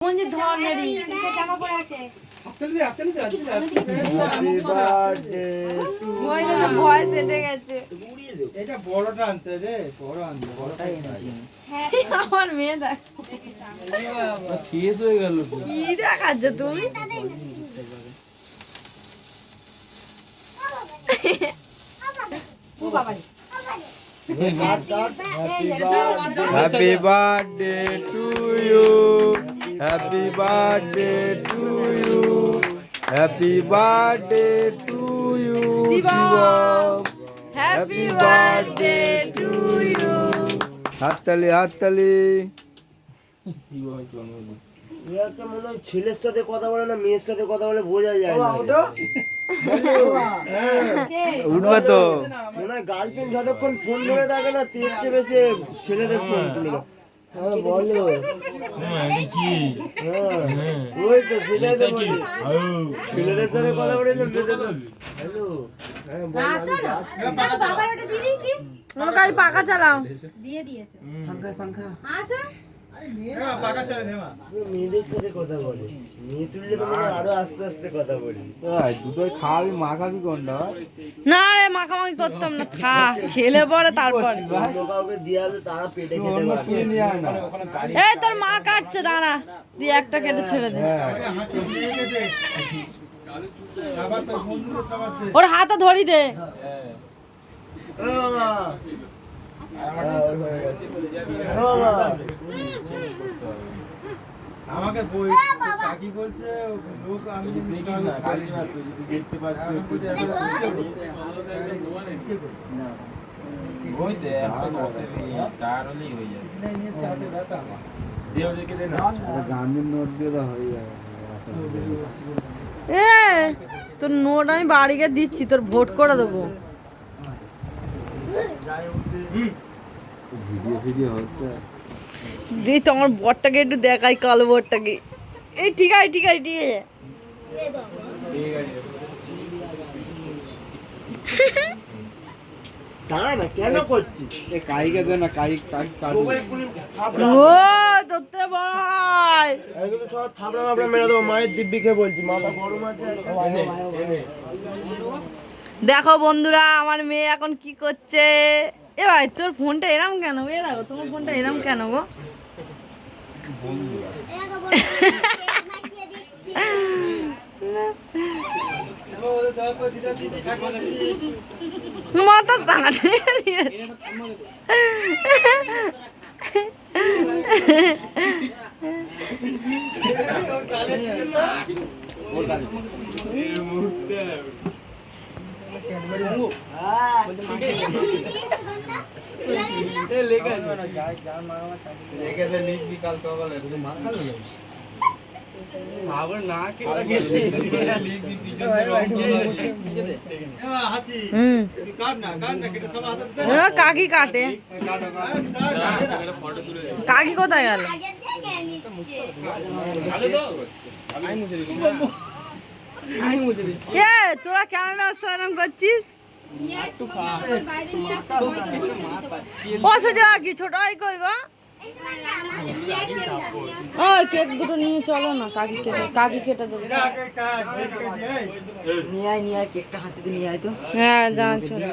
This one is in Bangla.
কোন যে ধরনেরই জামা পরে আছে ভয়েস এটে গেছে। এটা বড়টা আনতে রে, বড় আনতে, বড়টাই এনেছি। আমার মেয়ে দেখ শেষ হয়ে গেল তো। কি দেখাচ্ছ তুমি? ও বাবা রে Happy birthday to you. Happy birthday to you. Happy birthday to you, Shivam. Happy birthday to you. হাততালি হাততালি। একটা মনে হয় ছেলের সাথে কথা বলে না মেয়ের সাথে কথা বলে বোঝা যায় না। উঠবে তো। মনে হয় গার্লফ্রেন্ড যতক্ষণ ফোন ধরে থাকে না তার চেয়ে বেশি ছেলেদের ফোন তুলে। হ্যাঁ বলো। ওই তো সেটাই তো বলি। ছেলেদের সাথে কথা বলে না মেয়েদের সাথে। হ্যালো। হ্যাঁ বল। আসো না বাবার ওটা দিয়ে দিয়েছিস আমার কাছে পাখা চালাও। দিয়ে দিয়েছে পাঙ্খা আসো পাকা চালে দে মা। মেয়েদের সাথে কথা বলে। মেয়ে তুললে তো মনে হয় আরো আস্তে আস্তে কথা বলি। দুটোই খাওয়াবি, মা খাবি কোনটা? না রে মাখামাখি করতাম না, খা খেলে পরে তারপর। অন্য কাউকে দিয়ে আসলে তারা পেটে খেতে পারবে। তুলে নিয়ে আয় না। এই তোর মা কাটছে, দাঁড়া দিয়ে একটা কেটে ছেড়ে দে। হাতে দিয়ে গেছে। আবার তো বন্ধুরা সবার দে। ওর হাতে ধরি দে। ও বাবা। হ্যাঁ, ওই হয়ে গেছে। ও বাবা। আমাকে বই কাকি বলছে লোক আমি দেখিস না কালকে না তুই যদি দেখতে পাস ওই যে 110 টার হলেই হয়ে যাবে। গান্ধীর নোট দিয়ে তো হয়ে যাবে। এ তোর নোট আমি বাড়ি গিয়ে দিচ্ছি, তোর ভোট করে দেবো। ভিডিও হচ্ছে। দিই তো আমার বরটাকে একটু দেখাই, কালো বরটাকে। এই ঠিক আছে ঠিক আছে ঠিক আছে। দাঁড়া না কেন করছিস? এই কাইকে দে না, কাই কাট। মোবাইল খুলে থাপড়া। ও তোতে ভাই এগুলো সব থাপড়া মাপড়া মেরে দেবো। মায়ের দিব্যি খেয়ে বলছি মাথা গরম আছে। দেখো বন্ধুরা আমার মেয়ে এখন কি করছে। এ ভাই তোর ফোনটা এরম কেন? এ দেখো তোমার ফোনটা এরম কেন গো? মাথা টানে দিয়েছে। লিখবি কাল সকালে লিখবি পিছনে হাসি কাট না কেটে সব হাতে দে। কাকি কাটে। কাকি কোথায় গেল? এ তোরা কেন স্নান করছিস? বসে যা কি ছোট হয় কই গো? ও কেক দুটো নিয়ে চলো না, কাকি কেটে দেবে। নিয়ে আয় কেকটা হাসিতে নিয়ে আয় তো হ্যাঁ যা চলো।